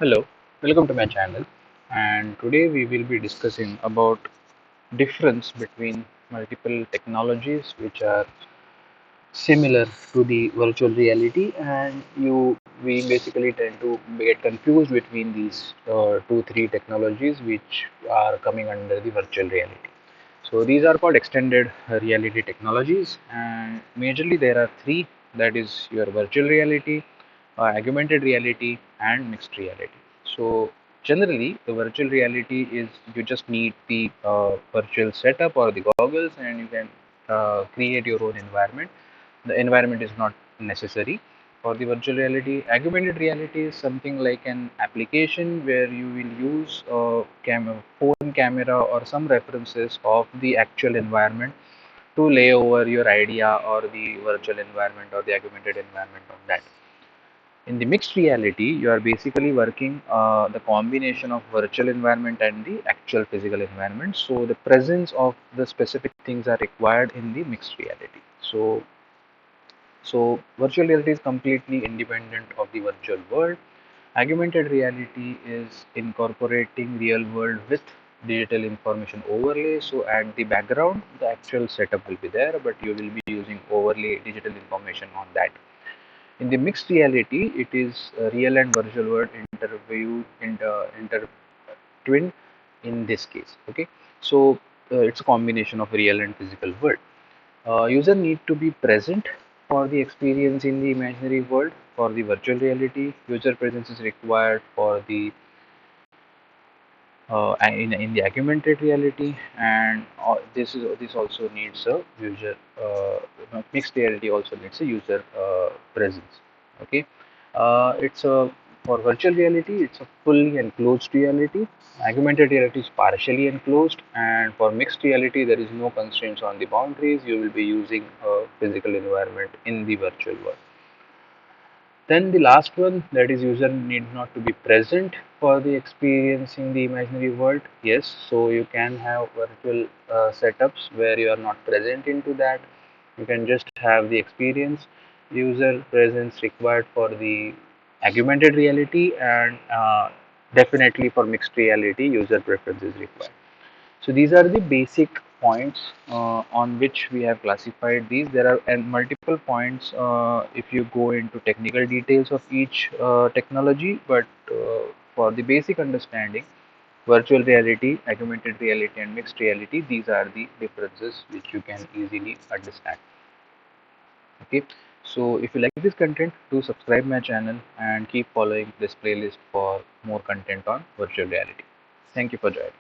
Hello, welcome to my channel. And today we will be discussing about difference between multiple technologies which are similar to the virtual reality, and you we basically tend to get confused between these two three technologies which are coming under the virtual reality. So these are called extended reality technologies, and majorly there are three, that is your virtual reality, augmented reality, and mixed reality. So generally, the virtual reality is you just need the virtual setup or the goggles, and you can create your own environment. The environment is not necessary for the virtual reality. Augmented reality is something like an application where you will use a phone camera or some references of the actual environment to lay over your idea or the virtual environment or the augmented environment on that. In the mixed reality, you are basically working the combination of virtual environment and the actual physical environment. So the presence of the specific things are required in the mixed reality. So virtual reality is completely independent of the virtual world. Augmented reality is incorporating real world with digital information overlay. So at the background, the actual setup will be there, but you will be using overlay digital information on that. In the mixed reality, it is real and virtual world intertwined in this case. Okay, so it's a combination of real and physical world. User need to be present for the experience in the imaginary world. For the virtual reality, user presence is required for the in the augmented reality, and this also needs a user mixed reality also needs a user presence. Okay, it's a for virtual reality, it's a fully enclosed reality. Augmented reality is partially enclosed, and for mixed reality there is no constraints on the boundaries. You will be using a physical environment in the virtual world. Then the last one, that is user need not to be present for the experiencing the imaginary world. Yes, so you can have virtual setups where you are not present into that. You can just have the experience. User presence required for the augmented reality, and definitely for mixed reality, user preference is required. So these are the basic points on which we have classified these. There are and multiple points if you go into technical details of each technology, but for the basic understanding, virtual reality, augmented reality, and mixed reality, these are the differences which you can easily understand. Okay, so if you like this content, do subscribe my channel and keep following this playlist for more content on virtual reality. Thank you for joining.